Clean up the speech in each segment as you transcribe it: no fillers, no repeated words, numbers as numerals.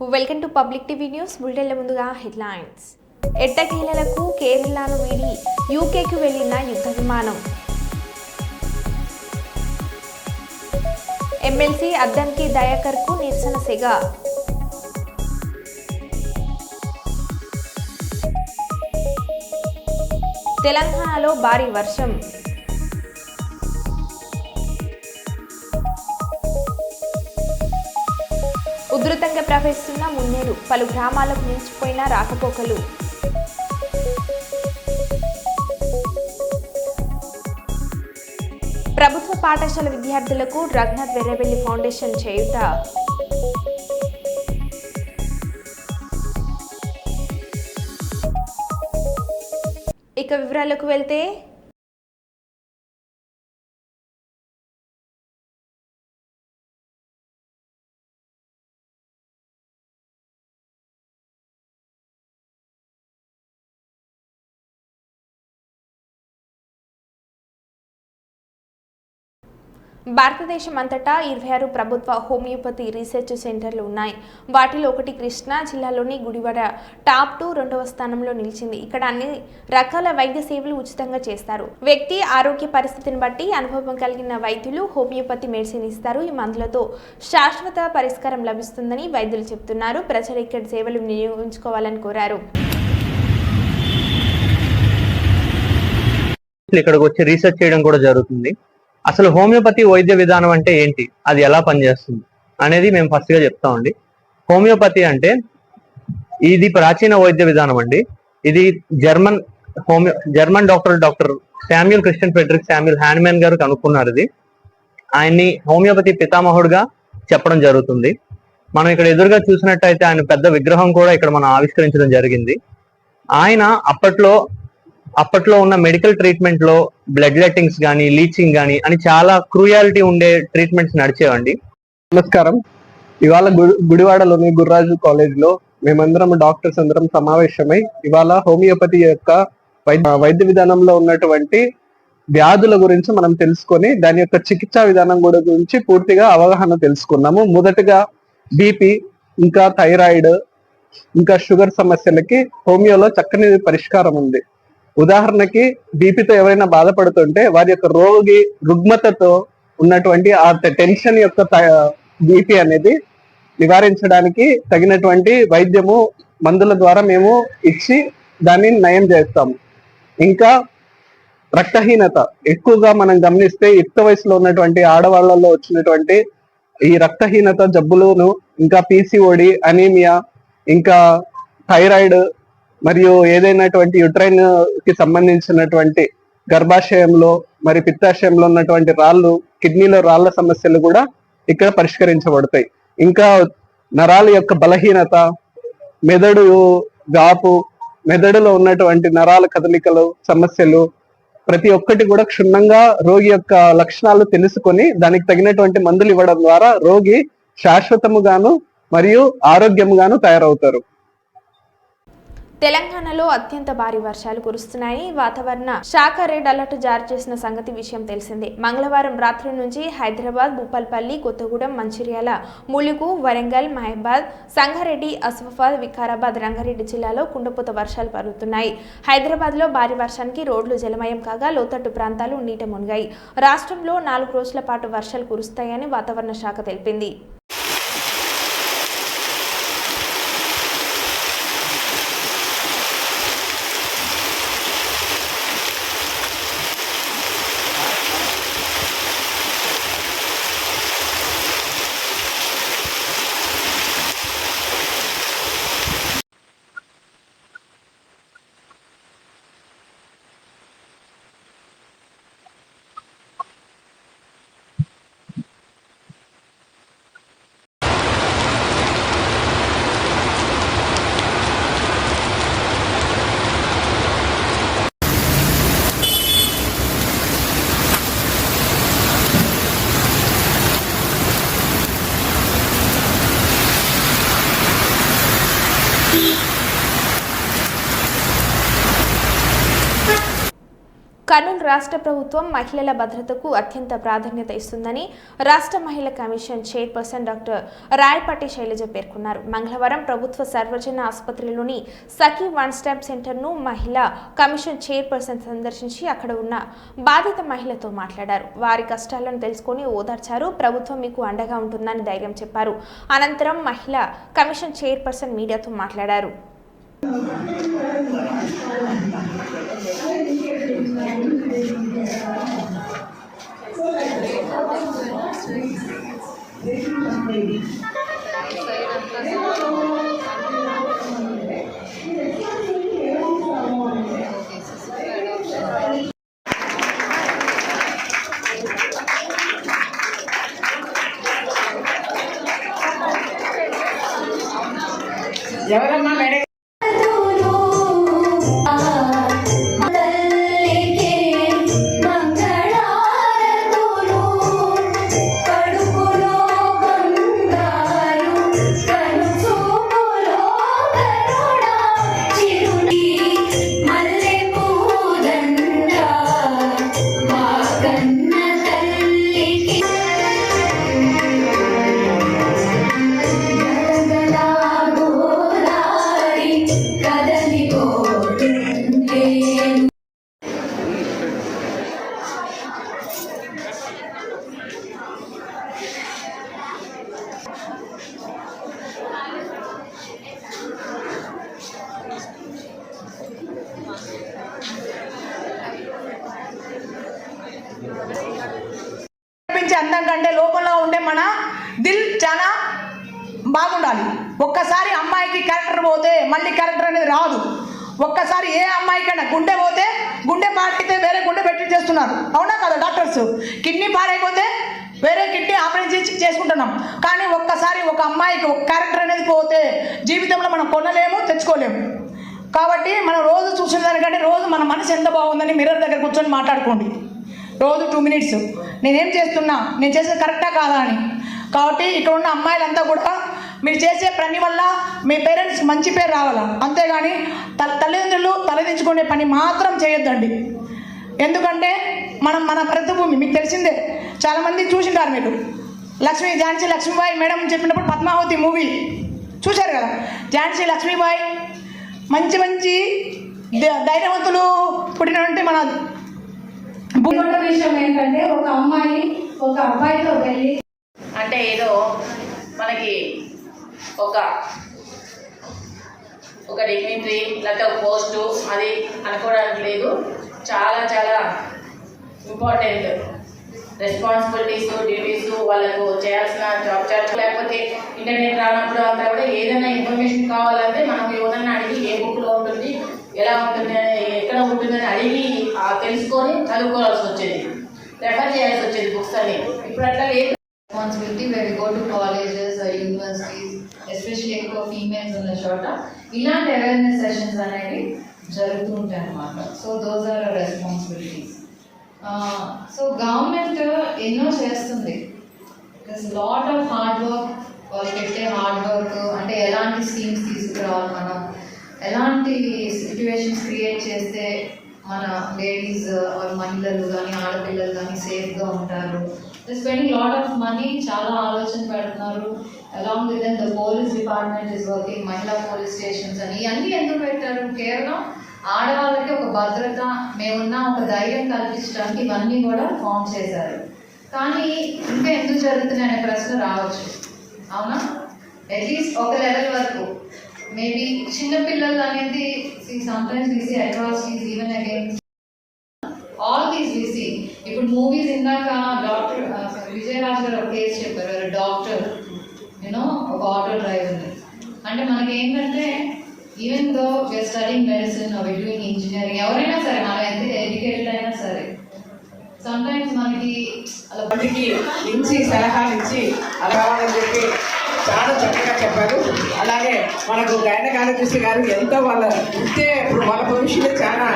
Welcome to public TV news. బులెటిన్ల ముందుగా headlines. ఎట్టకేలకు కేరళను వీడి యూకేకి వెళ్లిన యుద్ధ విమానం. ఎమ్మెల్సీ అద్దంకి దయాకర్కు నిరసన సెగ. తెలంగాణలో భారీ వర్షం. ఉధృతంగా ప్రవహిస్తున్న మున్నేరు, పలు గ్రామాలకు నిలిచిపోయిన రాకపోకలు. ప్రభుత్వ పాఠశాల విద్యార్థులకు రఘునాథ్ వెర్రవెల్లి ఫౌండేషన్ చేయూత. ఇక వివరాలకు వెళ్తే భారతదేశం అంతటా 26 ప్రభుత్వ హోమియోపతి రీసెర్చ్ సెంటర్లు ఉన్నాయి. వాటిలో ఒకటి కృష్ణా జిల్లాలోని గుడివాడ టాప్ 2 రెండవ స్థానంలో నిలిచింది. ఇక్కడ అన్ని రకాల వైద్య సేవలు ఉచితంగా చేస్తారు. వ్యక్తి ఆరోగ్య పరిస్థితిని బట్టి అనుభవం కలిగిన వైద్యులు హోమియోపతి మెడిసిన్ ఇస్తారు. ఈ మందులతో శాశ్వత పరిష్కారం లభిస్తుందని వైద్యులు చెబుతున్నారు. ప్రజలు ఇక్కడ సేవలు వినియోగించుకోవాలని కోరారు. ఇక్కడికి వచ్చి రీసెర్చ్ చేయడం కూడా జరుగుతుంది. అసలు హోమియోపతి వైద్య విధానం అంటే ఏంటి, అది ఎలా పనిచేస్తుంది అనేది మేము ఫస్ట్ గా చెప్తామండి. హోమియోపతి అంటే ఇది ప్రాచీన వైద్య విధానం అండి. ఇది German doctor Samuel Christian Friedrich Samuel Hahnemann గారు కనుక్కున్నారు. ఇది ఆయన్ని హోమియోపతి పితామహుడుగా చెప్పడం జరుగుతుంది. మనం ఇక్కడ ఎదురుగా చూసినట్టయితే ఆయన పెద్ద విగ్రహం కూడా ఇక్కడ మనం ఆవిష్కరించడం జరిగింది. ఆయన అప్పట్లో ఉన్న మెడికల్ ట్రీట్మెంట్ లో బ్లడ్ లెట్టింగ్స్ కానీ లీచింగ్ కానీ అని చాలా క్రూయాలిటీ ఉండే ట్రీట్మెంట్స్ నడిచేవండి. నమస్కారం. ఇవాళ గుడివాడలోని గుర్రాజు కాలేజ్ లో మేమందరం డాక్టర్స్ అందరం సమావేశమై ఇవాళ హోమియోపతి యొక్క వైద్య విధానంలో ఉన్నటువంటి వ్యాధుల గురించి మనం తెలుసుకొని దాని యొక్క చికిత్సా విధానం కూడా గురించి పూర్తిగా అవగాహన తెలుసుకున్నాము. మొదటగా బీపీ, ఇంకా థైరాయిడ్, ఇంకా షుగర్ సమస్యలకి హోమియోలో చక్కని పరిష్కారం ఉంది. ఉదాహరణకి బీపీతో ఎవరైనా బాధపడుతుంటే వారి యొక్క రోగి రుగ్మతతో ఉన్నటువంటి ఆ టెన్షన్ యొక్క బీపీ అనేది నివారించడానికి తగినటువంటి వైద్యము మందుల ద్వారా మేము ఇచ్చి దాన్ని నయం చేస్తాము. ఇంకా రక్తహీనత ఎక్కువగా మనం గమనిస్తే యుక్త వయసులో ఉన్నటువంటి ఆడవాళ్లలో వచ్చినటువంటి ఈ రక్తహీనత జబ్బులను, ఇంకా పీసీఓడి, అనీమియా, ఇంకా థైరాయిడ్ మరియు ఏదైనటువంటి యుట్రైన్ కి సంబంధించినటువంటి గర్భాశయంలో మరి పిత్తాశయంలో ఉన్నటువంటి రాళ్ళు, కిడ్నీలో రాళ్ల సమస్యలు కూడా ఇక్కడ పరిష్కరించబడతాయి. ఇంకా నరాల యొక్క బలహీనత, మెదడు గాపు, మెదడులో ఉన్నటువంటి నరాల కదలికలు సమస్యలు ప్రతి ఒక్కటి కూడా క్షుణ్ణంగా రోగి యొక్క లక్షణాలు తెలుసుకొని దానికి తగినటువంటి మందులు ఇవ్వడం ద్వారా రోగి శాశ్వతముగాను మరియు ఆరోగ్యముగాను తయారవుతారు. తెలంగాణలో అత్యంత భారీ వర్షాలు కురుస్తున్నాయని వాతావరణ శాఖ రెడ్ అలర్ట్ జారీ చేసిన సంగతి విషయం తెలిసిందే. మంగళవారం రాత్రి నుంచి హైదరాబాద్, భూపాల్పల్లి, కొత్తగూడెం, మంచిర్యాల, ములుగు, వరంగల్, మహబాద్, సంగారెడ్డి, ఆసిఫాబాద్, వికారాబాద్, రంగారెడ్డి జిల్లాలో కుండపోత వర్షాలు పడుతున్నాయి. హైదరాబాద్ లో భారీ వర్షానికి రోడ్లు జలమయం కాగా లోతట్టు ప్రాంతాలు నీట మునిగాయి. రాష్ట్రంలో 4 రోజుల పాటు వర్షాలు కురుస్తాయని వాతావరణ శాఖ తెలిపింది. కర్నూలు రాష్ట్ర ప్రభుత్వం మహిళల భద్రతకు అత్యంత ప్రాధాన్యత ఇస్తుందని రాష్ట్ర మహిళా commission chairperson doctor Rayapati Sailaja పేర్కొన్నారు. మంగళవారం ప్రభుత్వ సర్వజన ఆసుపత్రిలోని సఖీ వన్ స్టాప్ సెంటర్ను మహిళా కమిషన్ చైర్పర్సన్ సందర్శించి అక్కడ ఉన్న బాధిత మహిళతో మాట్లాడారు. వారి కష్టాలను తెలుసుకొని ఓదార్చారు. ప్రభుత్వం మీకు అండగా ఉంటుందని ధైర్యం చెప్పారు. అనంతరం మహిళా కమిషన్ చైర్పర్సన్ మీడియాతో మాట్లాడారు. ఎవరమ్మా మేడం అందం కంటే లోపల ఉండే మన దిల్ చాలా బాగుండాలి. ఒక్కసారి అమ్మాయికి క్యారెక్టర్ పోతే మళ్ళీ క్యారెక్టర్ అనేది రాదు. ఒక్కసారి ఏ అమ్మాయికైనా గుండె పోతే గుండె పాడైతే వేరే గుండె పెట్టి చేస్తున్నారు, అవునా కదా డాక్టర్స్? కిడ్నీ పాడైపోతే వేరే కిడ్నీ ఆపరేషన్ చేసుకుంటున్నాం. కానీ ఒక్కసారి ఒక అమ్మాయికి ఒక క్యారెక్టర్ అనేది పోతే జీవితంలో మనం కొనలేము, తెచ్చుకోలేము. కాబట్టి మనం రోజు చూసిన దానికంటే రోజు మన మనసు ఎంత బాగుందని మిర్రర్ దగ్గర కూర్చొని మాట్లాడుకోండి. రోజు 2 minutes నేనేం చేస్తున్నా, నేను చేసేది కరెక్టా కాదా అని. కాబట్టి ఇక్కడ ఉన్న అమ్మాయిలంతా కూడా మీరు చేసే పని వల్ల మీ పేరెంట్స్ మంచి పేరు రావాలా, అంతేగాని తల్లిదండ్రులు తలదించుకునే పని మాత్రం చేయొద్దండి. ఎందుకంటే మన ప్రతిభూమి మీకు తెలిసిందే, చాలామంది చూసింటారు. మీరు ఝాన్సీ లక్ష్మీబాయి మేడం చెప్పినప్పుడు పద్మావతి మూవీ చూశారు కదా. ఝాన్సీ లక్ష్మీబాయి మంచి మంచి ధైర్యవంతులు పుట్టినటువంటి మన విషయం ఏంటంటే ఒక అమ్మాయి ఒక అబ్బాయితో వెళ్ళి అంటే ఏదో మనకి ఒక డిగ్నిటరీ లేకపోతే ఒక పోస్టు అది అనుకోవడానికి లేదు. చాలా చాలా ఇంపార్టెంట్ రెస్పాన్సిబిలిటీస్, డ్యూటీస్ వాళ్ళకు చేయాల్సిన జాబ్ లేకపోతే ఇంటర్నెట్ రానప్పుడు అంతా కూడా ఏదైనా ఇన్ఫర్మేషన్ కావాలంటే మనం ఎవరైనా అడిగి ఏ బుక్లో ఉంటుంది, ఎలా ఉంటుంది, ఎక్కడ ఉంటుందని అడిగి తెలుసుకొని చదువుకోవాల్సి వచ్చేది, రెఫర్ చేయాల్సి వచ్చేది బుక్స్ అని. ఇప్పుడు అట్లా లేదు. Responsibility where we go to colleges or universities, especially ఎక్కువ ఫీమేల్స్ ఉన్న చోట ఇలాంటి అవేర్నెస్ సెషన్స్ అనేవి జరుగుతూ ఉంటాయి అన్నమాట. So those are responsibilities. So government ఎన్నో చేస్తుంది. లాట్ ఆఫ్ హార్డ్ వర్క్, వాళ్ళు పెట్టే హార్డ్ వర్క్ అంటే ఎలాంటి స్కీమ్స్ తీసుకురావాలి, మనం ఎలాంటి సిచ్యువేషన్స్ క్రియేట్ చేస్తే మన లేడీస్ మహిళలు కానీ ఆడపిల్లలు కానీ సేఫ్గా ఉంటారు. స్పెండింగ్ లాట్ ఆఫ్ మనీ, చాలా ఆలోచన పెడుతున్నారు. Along with the police department is working, మహిళా పోలీస్ స్టేషన్స్ అని ఇవన్నీ ఎందుకు పెట్టారు? కేవలం ఆడవాళ్ళకి ఒక భద్రత, మేమున్న ఒక ధైర్యం కల్పించడానికి ఇవన్నీ కూడా ఫామ్ చేశారు. కానీ ఇంకా ఎందుకు జరుగుతున్నాయనే ప్రశ్న రావచ్చు, అవునా? అట్లీస్ట్ ఒక లెవెల్ వరకు మేబీ చిన్నపిల్లలు అనేది sometimes we see atrocities even against all these we see. ఇప్పుడు మూవీస్ ఇందాక డాక్టర్ విజయరాజ్ గారు ఒక కేసు చెప్పారు. డాక్టర్ యూనో ఒక ఆటో డ్రైవర్ని. అంటే మనకి ఏంటంటే even though we are studying medicine or doing engineering, ఎవరైనా సరే మనం ఎంత ఎడ్యుకేటెడ్ అయినా సరే సమ్టైమ్స్ మనకి అలా మందికి ఇచ్చి సలహాలు ఇచ్చి అలా కావాలని చెప్పి చాలా చక్కగా చెప్పారు. అలాగే మనకు గైనకాలజిస్ట్ గారు ఎంతో వాళ్ళ ఇస్తే ఇప్పుడు వాళ్ళ భవిష్యత్తు చాలా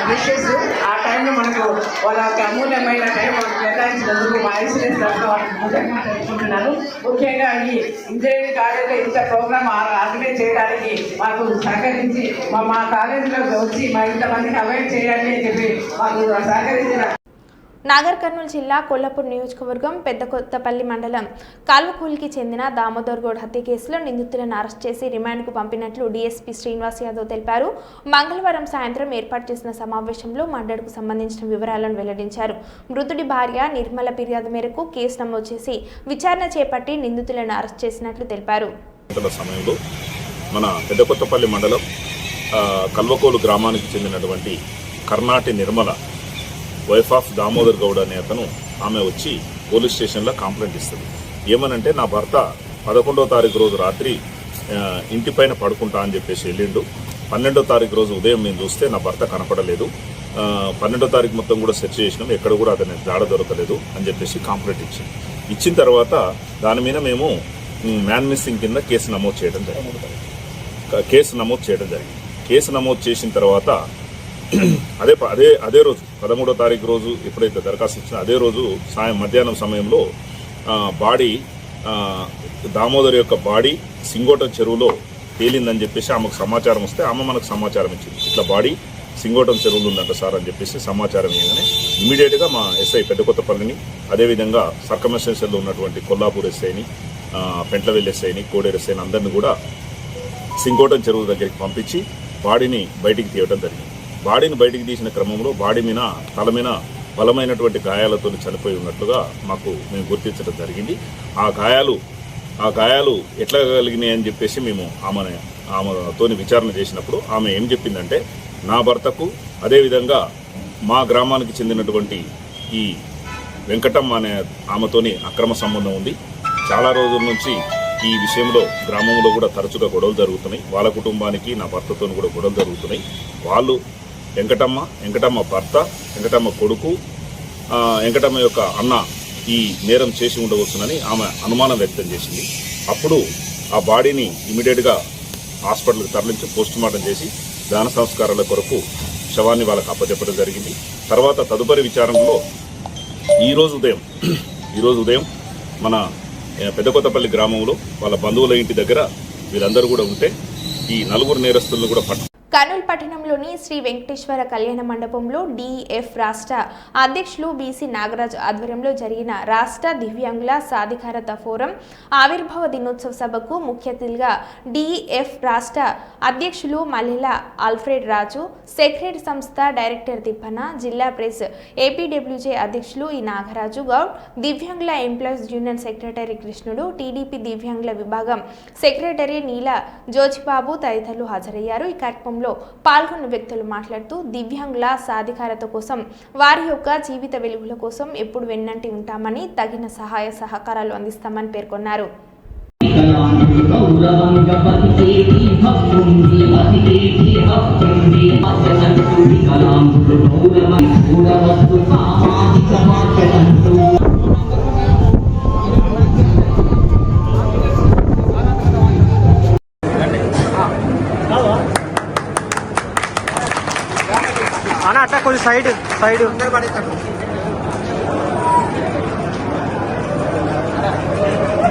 ప్రెషియస్. ఆ టైంలో మనకు వాళ్ళ అమూల్యమైన టైం మనకు కేటాయించినందుకు మా ఐసీఎస్ తెలుసుకుంటున్నాను. ముఖ్యంగా ఈ ఇంజనీరింగ్ కాలేజీలో ఇంత ప్రోగ్రామ్ ఆర్గనైజ్ చేయడానికి మాకు సహకరించి మా కాలేజీలో వచ్చి మా ఇంతమందికి అవాయిడ్ చేయాలి అని చెప్పి మాకు సహకరించిన నాగర్ కర్నూలు జిల్లా కొల్లాపూర్ నియోజకవర్గం పెద్దకొత్తపల్లి మండలం కాల్వకూలికి చెందిన దామోదర్ గౌడ్ హత్య కేసులో నిందితులను అరెస్ట్ చేసి రిమాండ్కు పంపినట్లు డీఎస్పీ శ్రీనివాస్ యాదవ్ తెలిపారు. మంగళవారం సాయంత్రం ఏర్పాటు చేసిన సమావేశంలో మర్డర్కు సంబంధించిన వివరాలను వెల్లడించారు. మృతుడి భార్య నిర్మల ఫిర్యాదు మేరకు కేసు నమోదు చేసి విచారణ చేపట్టి నిందితులను అరెస్ట్ చేసినట్లు తెలిపారు. సమయంలో మన పెద్దకొత్తపల్లి మండలం కల్వకోలు గ్రామానికి చెందినటువంటి కర్ణాటి నిర్మల వైఫ్ ఆఫ్ దామోదర్ గౌడ్ అనే అతను ఆమె వచ్చి పోలీస్ స్టేషన్లో కంప్లైంట్ ఇస్తుంది. ఏమనంటే నా భర్త 11వ తారీఖు రోజు రాత్రి ఇంటిపైన పడుకుంటా అని చెప్పేసి వెళ్ళిండు. 12వ తారీఖు రోజు ఉదయం మేము చూస్తే నా భర్త కనపడలేదు. 12వ తారీఖు మొత్తం కూడా సెర్చ్ చేసినాం, ఎక్కడ కూడా అతని జాడ దొరకలేదు అని చెప్పేసి కంప్లైంట్ ఇచ్చిన తర్వాత దాని మీద మేము మ్యాన్ మిస్సింగ్ కింద కేసు నమోదు చేయడం జరిగింది. కేసు నమోదు చేసిన తర్వాత అదే రోజు 13వ తారీఖు రోజు ఎప్పుడైతే దరఖాస్తు ఇచ్చినా అదే రోజు మధ్యాహ్నం సమయంలో బాడీ దామోదర్ యొక్క బాడీ సింగోటం చెరువులో తేలిందని చెప్పేసి ఆమెకు సమాచారం వస్తే ఆమె మనకు సమాచారం ఇచ్చింది. ఇట్లా బాడీ సింగోటం చెరువులు ఉందంట సార్ అని చెప్పేసి సమాచారం ఇవ్వగానే ఇమీడియట్గా మా ఎస్ఐ పెద్దకొత్తపల్లిని, అదేవిధంగా సర్కమ్స్టెన్షియల్లో ఉన్నటువంటి కొల్లాపూర్ ఎస్ఐని, పెంట్లవెల్లి ఎస్ఐని, కోడేరు ఎస్ఐని అందరినీ కూడా సింగోటం చెరువు దగ్గరికి పంపించి బాడీని బయటికి తీయడం జరిగింది. బాడీని బయటికి తీసిన క్రమంలో బాడీ మీద తల మీద బలమైనటువంటి గాయాలతో చనిపోయి ఉన్నట్లుగా మేము గుర్తించడం జరిగింది. ఆ గాయాలు ఎట్లా కలిగినాయి అని చెప్పేసి మేము ఆమెతోని విచారణ చేసినప్పుడు ఆమె ఏం చెప్పిందంటే, నా భర్తకు అదేవిధంగా మా గ్రామానికి చెందినటువంటి ఈ వెంకటమ్మ అనే ఆమెతోని అక్రమ సంబంధం ఉంది. చాలా రోజుల నుంచి ఈ విషయంలో గ్రామంలో కూడా తరచుగా గొడవలు జరుగుతున్నాయి. వాళ్ళ కుటుంబానికి నా భర్తతో కూడా గొడవలు జరుగుతున్నాయి. వాళ్ళు వెంకటమ్మ భర్త, వెంకటమ్మ కొడుకు, వెంకటమ్మ యొక్క అన్న ఈ నేరం చేసి ఉండవచ్చునని ఆమె అనుమానం వ్యక్తం చేసింది. అప్పుడు ఆ బాడీని ఇమీడియట్గా హాస్పిటల్కి తరలించి పోస్టుమార్టం చేసి దాన సంస్కారాల కొరకు శవాన్ని వాళ్ళకి అప్పచెప్పడం జరిగింది. తర్వాత తదుపరి విచారణలో ఈరోజు ఉదయం మన పెద్దకొత్తపల్లి గ్రామంలో వాళ్ళ బంధువుల ఇంటి దగ్గర వీళ్ళందరూ కూడా ఉంటే ఈ 4 నేరస్తులను కూడా కర్నూలు పట్టణంలోని శ్రీ వెంకటేశ్వర కళ్యాణ మండపంలో డిఎఫ్ రాష్ట్ర అధ్యక్షులు బీసీ నాగరాజ్ ఆధ్వర్యంలో జరిగిన రాష్ట్ర దివ్యాంగుల సాధికారత ఫోరం ఆవిర్భావ దినోత్సవ సభకు ముఖ్య అతిథిగా డిఎఫ్ రాష్ట్ర అధ్యక్షులు మల్లెల ఆల్ఫ్రెడ్ రాజు, సెక్రటరీ సంస్థ డైరెక్టర్ తిప్పన, జిల్లా ప్రెస్ ఏపీడబ్ల్యూజే అధ్యక్షులు ఈ నాగరాజు గౌడ్, దివ్యాంగుల ఎంప్లాయీస్ యూనియన్ సెక్రటరీ కృష్ణుడు, టీడీపీ దివ్యాంగుల విభాగం సెక్రటరీ నీల జోజిబాబు తదితరులు హాజరయ్యారు. ఈ కార్యక్రమంలో పాల్గొన్న వ్యక్తులు మాట్లాడుతూ దివ్యాంగుల సాధికారత కోసం, వారి యొక్క జీవిత వెలుగుల కోసం ఎప్పుడు వెన్నంటి ఉంటామని, తగిన సహాయ సహకారాలు అందిస్తామని పేర్కొన్నారు. అట్లా కొంచెం సైడ్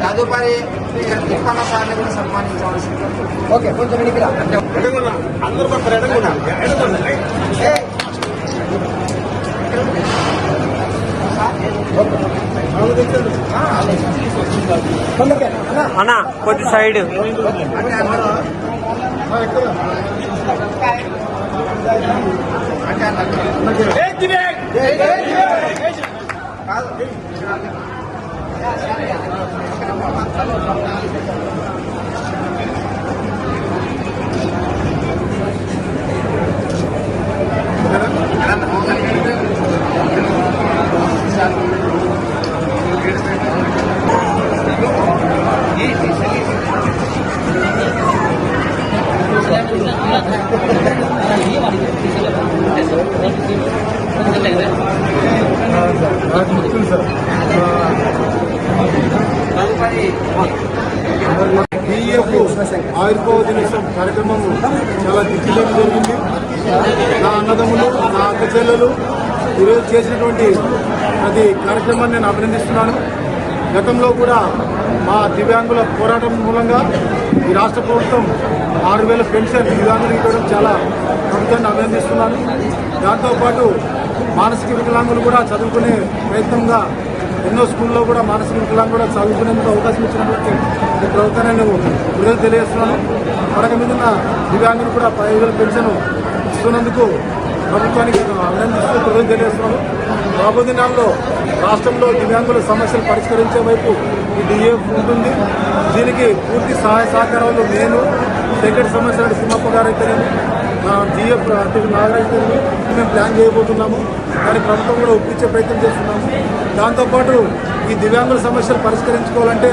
తదుపరి తిప్పన్న సార్ని కూడా సన్మానించవలసి. ఓకే, కొంచెం అందరూ అన్నా కొంచెం సైడ్. తదుపరి ఆవిర్భావ దినోత్సవం కార్యక్రమం చాలా దిగ్విజయం జరిగింది. నా అన్నదమ్ములు, నా అక్క చెల్లెలు ఈరోజు చేసినటువంటి ప్రతి కార్యక్రమాన్ని నేను అభినందిస్తున్నాను. గతంలో కూడా మా దివ్యాంగుల పోరాటం మూలంగా ఈ రాష్ట్ర ప్రభుత్వం 6,000 పెన్షన్ దివ్యాంగులకు ఇవ్వడం చాలా ప్రభుత్వాన్ని అభినందిస్తున్నాను. దాంతోపాటు మానసిక వికలాంగులు కూడా చదువుకునే ప్రయత్నంగా ఎన్నో స్కూల్లో కూడా మానసిక వికలాంగులు కూడా చదువుకునేందుకు అవకాశం ఇచ్చినటువంటి ఈ ప్రభుత్వాన్ని నేను కృతజ్ఞతలు తెలియజేస్తున్నాను. పడక మీద ఉన్న దివ్యాంగులు కూడా 10,000 పెన్షన్ ఇస్తున్నందుకు ప్రభుత్వానికి అభినందిస్తూ కృతజ్ఞతలు తెలియజేస్తున్నాను. రాబోయే దినాల్లో రాష్ట్రంలో దివ్యాంగుల సమస్యలు పరిష్కరించే వైపు ఈ డిఏఎఫ్ ఉంటుంది. దీనికి పూర్తి సహాయ సహకారాలు నేను సెక్రటరీ సమస్యలు సింహప్ప గారు అయితేనేమి, జిఎఫ్ నాగరైతే మేము ప్లాన్ చేయబోతున్నాము. దాని ప్రభుత్వం కూడా ఒప్పించే ప్రయత్నం చేస్తున్నాము. దాంతోపాటు ఈ దివ్యాంగుల సమస్యలు పరిష్కరించుకోవాలంటే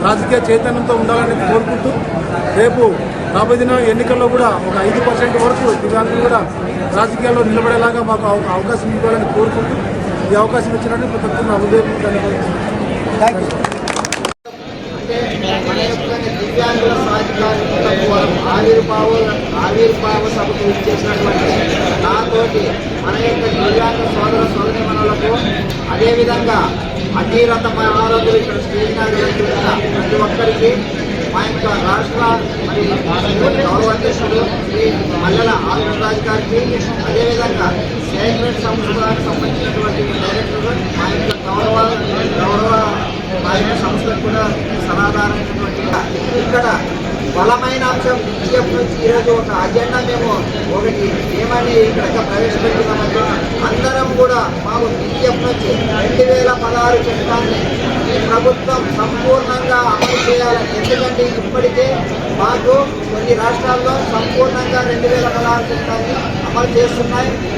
రాజకీయ చైతన్యంతో ఉండాలని కోరుకుంటూ రేపు రాబోయే దిన ఎన్నికల్లో కూడా ఒక 5% వరకు దివ్యాంగులు కూడా రాజకీయాల్లో నిలబడేలాగా మాకు అవకాశం ఇవ్వాలని కోరుకుంటూ ఈ అవకాశం ఇచ్చినట్టు ప్రభుత్వం అంటే మన యొక్క దివ్యాంగుల ఆవిర్భావ సభకు ఇచ్చేసినటువంటి నాతోటి మన యొక్క దివ్యాంగ సోదర సోదరీమణులకు, అదేవిధంగా అధీరత ఆరోగ్యులు ఇక్కడ స్టేజ్ నాయకులు ప్రతి ఒక్కరికి మా యొక్క రాష్ట్ర మరి గౌరవ అధ్యక్షుడు శ్రీ మల్లెల ఆదిరాజు గారికి, అదేవిధంగా సేక్రెట్ సంస్థలకు సంబంధించినటువంటి డైరెక్టర్ మా యొక్క గౌరవ మా యొక్క సంస్థకు కూడా సమాధానమైనటువంటి ఇక్కడ బలమైన అంశం డిజిఎఫ్ నుంచి ఈరోజు ఒక అజెండా మేము ఒకటి ఏమని ఇక్కడ ప్రవేశపెడుతున్నామంటే అందరం కూడా మాకు డిజిఎఫ్ నుంచి 2016 చట్టాన్ని ఈ ప్రభుత్వం సంపూర్ణంగా అమలు చేయాలని. ఎందుకంటే ఇప్పటికే మాకు కొన్ని రాష్ట్రాల్లో సంపూర్ణంగా 2016 చట్టాన్ని అమలు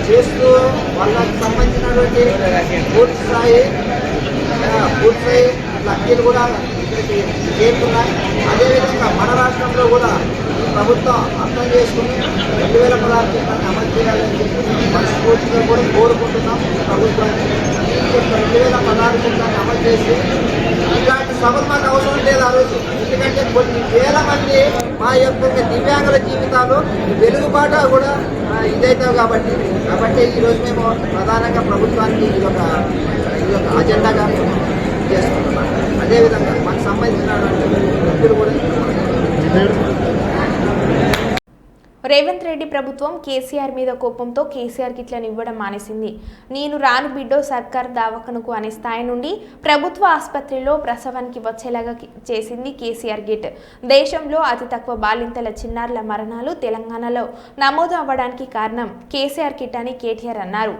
చేస్తూ వాళ్ళకి సంబంధించినటువంటి పూర్తి స్థాయి లక్కీలు కూడా ఇక్కడికి చేరుతున్నాయి. అదేవిధంగా మన రాష్ట్రంలో కూడా ఈ ప్రభుత్వం అర్థం చేసుకుని 2016 చట్టాన్ని అమలు చేయాలని చెప్పి మనస్ఫూర్తిగా కూడా కోరుకుంటున్నాం. ప్రభుత్వాన్ని ఈ యొక్క 2016 చట్టాన్ని అమలు చేసి ఇలాంటి సభలు మాకు అవసరం లేదు ఆ రోజు. ఎందుకంటే కొన్ని వేల మంది మా యొక్క దివ్యాంగుల జీవితాలు వెలుగుబాట కూడా ఇదవుతావు కాబట్టి ఈరోజు మేము ప్రధానంగా ప్రభుత్వానికి ఇది ఒక అజెండాగా మేము చేస్తున్నాం. అదేవిధంగా మనకు సంబంధించిన వ్యక్తులు కూడా రేవంత్ రెడ్డి ప్రభుత్వం కేసీఆర్ మీద కోపంతో కేసీఆర్ కిట్లను ఇవ్వడం మానేసింది. నేను రాను బిడ్డో సర్కార్ దవాఖానకు అనే స్థాయి నుండి ప్రభుత్వ ఆసుపత్రిలో ప్రసవానికి వచ్చేలాగా చేసింది కేసీఆర్ కిట్. దేశంలో అతి తక్కువ బాలింతల చిన్నారుల మరణాలు తెలంగాణలో నమోదు అవ్వడానికి కారణం కేసీఆర్ కిట్ అని కేటీఆర్ అన్నారు.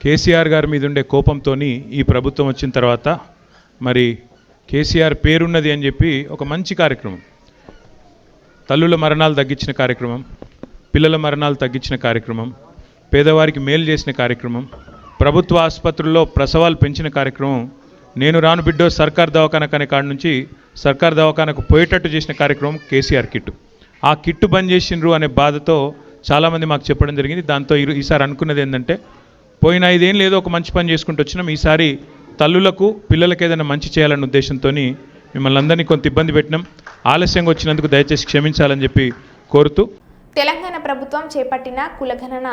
కేసీఆర్ గారి మీద ఉండే కోపంతో ఈ ప్రభుత్వం వచ్చిన తర్వాత మరి కేసీఆర్ పేరున్నది అని చెప్పి ఒక మంచి కార్యక్రమం, తల్లుల మరణాలు తగ్గించిన కార్యక్రమం, పిల్లల మరణాలు తగ్గించిన కార్యక్రమం, పేదవారికి మేలు చేసిన కార్యక్రమం, ప్రభుత్వ ఆసుపత్రుల్లో ప్రసవాలు పెంచిన కార్యక్రమం, నేను రాను బిడ్డో సర్కార్ దవాఖానకు అనే కాడ నుంచి సర్కార్ దవాఖానకు పోయేటట్టు చేసిన కార్యక్రమం కేసీఆర్ కిట్టు. ఆ కిట్టు బంద్ చేసిండ్రు అనే బాధతో చాలామంది మాకు చెప్పడం జరిగింది. దాంతో ఈసారి అనుకున్నది ఏంటంటే, పోయిన 5 ఏళ్ళు ఏదో ఒక మంచి పని చేసుకుంటూ వచ్చినాం, ఈసారి తల్లులకు పిల్లలకు ఏదైనా మంచి చేయాలన్న ఉద్దేశంతో మిమ్మల్ని అందరినీ కొంత ఇబ్బంది పెట్టినాం. ఆలస్యంగా వచ్చినందుకు దయచేసి క్షమించాలని చెప్పి కోరుతూ, తెలంగాణ ప్రభుత్వం చేపట్టిన కులగణన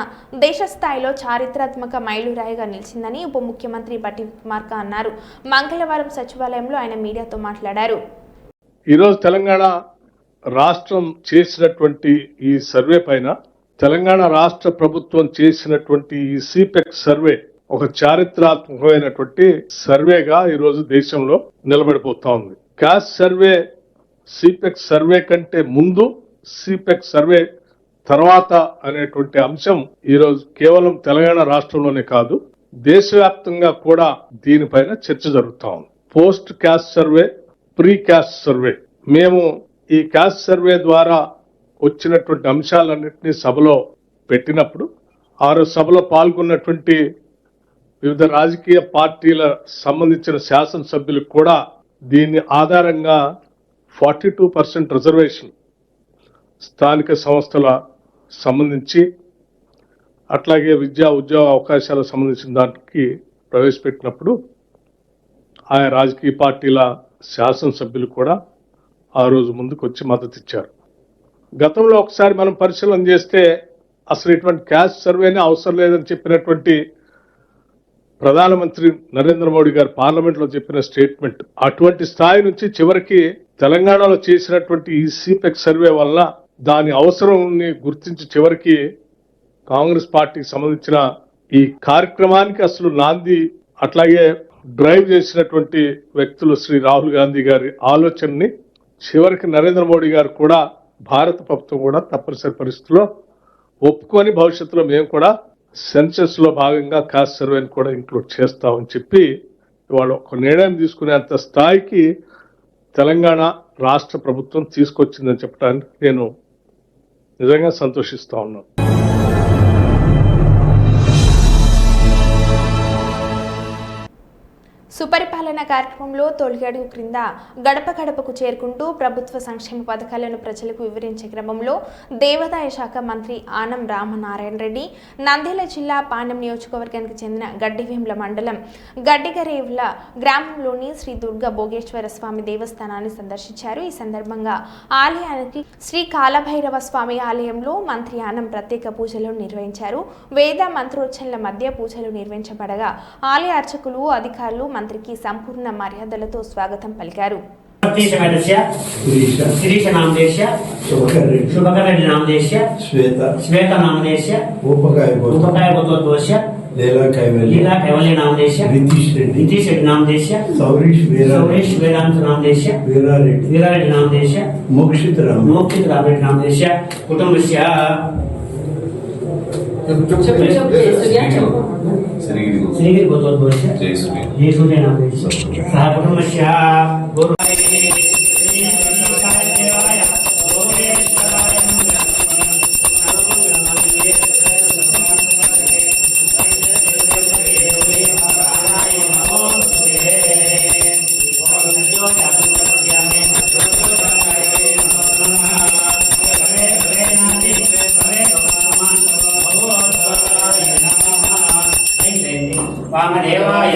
దేశ స్థాయిలో చారిత్రాత్మక మైలురాయిగా నిలిచిందని ఉప ముఖ్యమంత్రి బట్టి విక్రమార్క అన్నారు. మంగళవారం సచివాలయంలో ఆయన మీడియాతో మాట్లాడారు. ఈరోజు తెలంగాణ రాష్ట్రం చేసినటువంటి ఈ సర్వే పైన తెలంగాణ రాష్ట్ర ప్రభుత్వం చేసినటువంటి ఈ సిపెక్ సర్వే ఒక చారిత్రాత్మకమైనటువంటి సర్వేగా ఈరోజు దేశంలో నిలబడిపోతా ఉంది. క్యాస్ట్ సర్వే సిపెక్ సర్వే కంటే ముందు, సిపెక్ సర్వే తర్వాత అనేటువంటి అంశం ఈరోజు కేవలం తెలంగాణ రాష్ట్రంలోనే కాదు, దేశవ్యాప్తంగా కూడా దీనిపైన చర్చ జరుగుతా ఉంది. Post caste survey, pre caste survey. మేము ఈ క్యాస్ట్ సర్వే ద్వారా వచ్చినటువంటి అంశాలన్నింటినీ సభలో పెట్టినప్పుడు ఆ రోజు సభలో పాల్గొన్నటువంటి వివిధ రాజకీయ పార్టీల సంబంధించిన శాసనసభ్యులకు కూడా దీని ఆధారంగా 42% రిజర్వేషన్ స్థానిక సంస్థల సంబంధించి, అట్లాగే విద్యా ఉద్యోగ అవకాశాలకు సంబంధించిన దానికి ప్రవేశపెట్టినప్పుడు ఆయా రాజకీయ పార్టీల శాసనసభ్యులు కూడా ఆ రోజు ముందుకు వచ్చి మద్దతు ఇచ్చారు. గతంలో ఒకసారి మనం పరిశీలన చేస్తే అసలు ఇటువంటి క్యాస్ట్ సర్వేనే అవసరం లేదని చెప్పినటువంటి ప్రధానమంత్రి నరేంద్ర మోడీ గారు పార్లమెంట్లో చెప్పిన స్టేట్మెంట్, అటువంటి స్థాయి నుంచి చివరికి తెలంగాణలో చేసినటువంటి ఈ సిపెక్ సర్వే వల్ల దాని అవసరాన్ని గుర్తించి చివరికి కాంగ్రెస్ పార్టీకి సంబంధించిన ఈ కార్యక్రమానికి అసలు నాంది అట్లాగే డ్రైవ్ చేసినటువంటి వ్యక్తులు శ్రీ రాహుల్ గాంధీ గారి ఆలోచనని చివరికి నరేంద్ర మోడీ గారు కూడా, భారత ప్రభుత్వం కూడా తప్పనిసరి పరిస్థితుల్లో ఒప్పుకొని భవిష్యత్తులో మేము కూడా సెన్సెస్ లో భాగంగా కాస్ట్ సర్వేని కూడా ఇంక్లూడ్ చేస్తామని చెప్పి ఇవాళ ఒక నిర్ణయం తీసుకునేంత స్థాయికి తెలంగాణ రాష్ట్ర ప్రభుత్వం తీసుకొచ్చిందని చెప్పడానికి నేను నిజంగా సంతోషిస్తా ఉన్నాను. సుపరిపాలన కార్యక్రమంలో తొలిగడుగు క్రింద గడప గడపకు చేరుకుంటూ ప్రభుత్వ సంక్షేమ పథకాలను ప్రజలకు వివరించే క్రమంలో దేవాదాయ శాఖ మంత్రి ఆనం రామనారాయణ రెడ్డి నంద్యాల జిల్లా పాండ్యం నియోజకవర్గానికి చెందిన గడ్డివేముల మండలం గడ్డిగరేవుల గ్రామంలోని శ్రీ దుర్గా భోగేశ్వర స్వామి దేవస్థానాన్ని సందర్శించారు. ఈ సందర్భంగా ఆలయానికి శ్రీ కాలభైరవ స్వామి ఆలయంలో మంత్రి ఆనం ప్రత్యేక పూజలు నిర్వహించారు. వేద మంత్రోచ్చరణల మధ్య పూజలు నిర్వహించబడగా ఆలయ అర్చకులు, అధికారులు మంత్రికి సంపూర్ణ మర్యాదలతో స్వాగతం పలికారు. लीला कैवल्य नामदेश, नीतीश रेड्डी नामदेश, सौरीश वेदांत नामदेश, वीरा रेड्डी नामदेश, मोक्षित राम रेड्डी नामदेश, कुटुंबस्य श्रीगिरि गोत्रोद्भवस्य जयसूर्य नामदेश, सह कुटुंबस्य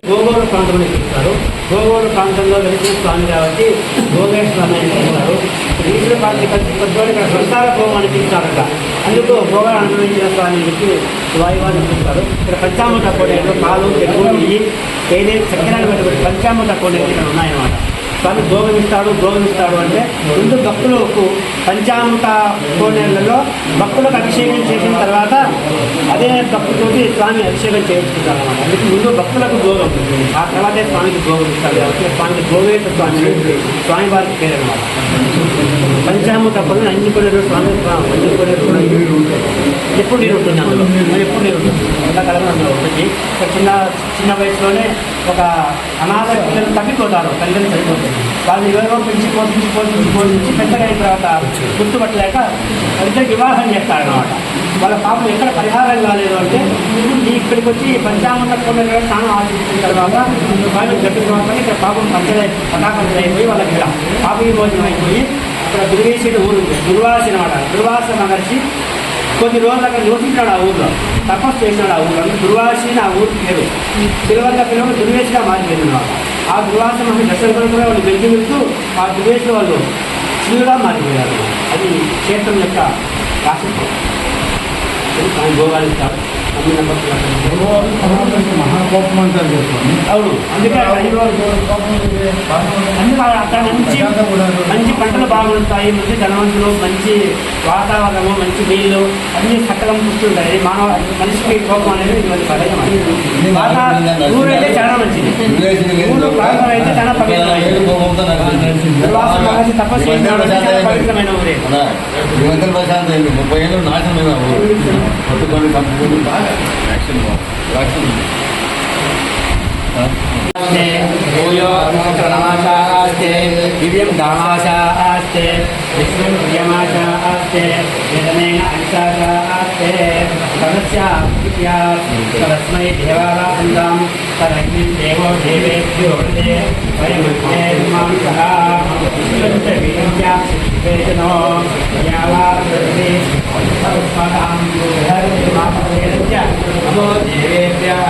గోగోడు ప్రాంతం చెప్తారు. గోగోడు ప్రాంతంలో వెలిసిన స్వామి కాబట్టి గోగేశ్వర స్వామి అని చెప్తారు. వీటిలో కొద్దిగా ఇక్కడ సంసార భోగం అని పిలుస్తారట. అందుకు భోగాలు అనుభవించిన స్వామి చెప్పి వాయువాన్ని చెప్తారు. ఇక్కడ పంచామృత కోడేళ్ళు, పాలు, పెరుగు, నెయ్యి, తేనె, చక్కెరలు పెట్టుబడి పంచామృత కోడేళ్ళు ఇక్కడ ఉన్నాయన్నమాట. స్వామి భోగమిస్తాడు అంటే ముందు భక్తులకు పంచామృత కోనేళ్లలో భక్తులకు అభిషేకం చేసిన తర్వాత అదే భక్తులతోటి స్వామి అభిషేకం చేయించుకుంటారు అన్నమాట. అందుకు ముందు భక్తులకు భోగం, ఆ తర్వాతే స్వామికి భోగం ఇస్తారు కాబట్టి స్వామికి భోగేశ్వర స్వామి వారికి పేరు అన్నమాట. పంచామృత కొన్ని అన్ని కొనేరు స్వామి అన్ని కొనేరు ఎప్పుడు నీరు ఉంటుంది, అందులో ఎప్పుడు నీరు ఉంటుంది. ఎండాకాలంలో అందులో ఒకటి చిన్న వయసులోనే ఒక అనాథ పిల్లలు తగ్గిపోతారు, తల్లిదండ్రులు చనిపోతారు. వాళ్ళు ఎవరో పెంచి పోషించి పెద్దగా అయిన తర్వాత గుర్తుపట్టలేక ఇద్దరికి వివాహం చేస్తారన్నమాట. వాళ్ళ పాపం ఎక్కడ పరిహారం కాలేదు అంటే ఇక్కడికి వచ్చి పంచామృత కొన్ని స్నానం ఆచరించిన తర్వాత వాళ్ళు గట్టి తర్వాత ఇక్కడ పాపం పటాకంతులైపోయి వాళ్ళకి ఇక్కడ పాపీ భోజనం అయిపోయి అక్కడ దుర్వేశుడు ఊరు దుర్వాసన దుర్వాస మహర్షి కొన్ని రోజులు అక్కడ నివసించాడు. ఆ ఊళ్ళో తపస్సు చేసినాడు. ఆ ఊళ్ళో దుర్వాసిని ఆ ఊరికి పేరు. సిల్వర్గా పిల్లలు దుర్వేశిగా మారిపోయింది అన్నమాట. ఆ దుర్వాస మహర్షి దశరథులు కూడా వాళ్ళు వెళ్తూ ఆ దుర్వేశ వాళ్ళు శివుగా మారిపోయారు. అది క్షేత్రం యొక్క రాష్ట్రం భోగాలు ఇస్తారు. మహాకోపం అంటారు చెప్పండి. అవును, అందుకే అక్కడ మంచి పంటలు బాగుంటాయి, మంచి ధనవంతులు, మంచి వాతావరణము, మంచి నీళ్లు అన్ని చక్కగా పుష్టుంటాయి. మనిషికి కోపం అనేది ఇటువంటి సహజం. ఊరైతే చాలా మంచిది, ఊరు ప్రాంతం అయితే చాలా పవిత్రమైనది. తపస్సు పవిత్రమైన ఊరే. 30 ఏళ్ళు నాశనమైన పట్టుకొని కంపుకొని దివ్యం దామాశాస్తే విష్ణు ప్రియమాశాస్తే నిధనేన అంశాశాస్తే తదస్మై దేవారాధందాం తదగ్నిం దేవో దేవేభ్యో పరిమధ్యే మాంసః విష్ణువేదనో యావార్ధే పరస్పరాం ధర్మమాపేరచ నమో దేవేభ్యః.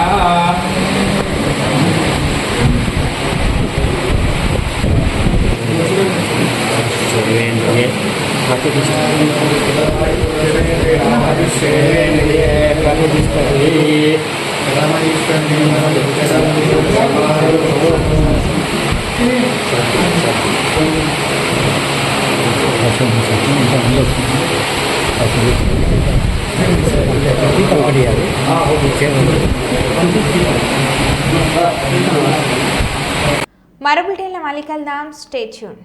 మరో బిడ్డల మళ్ళీ కలుద్దాం. Stay tune.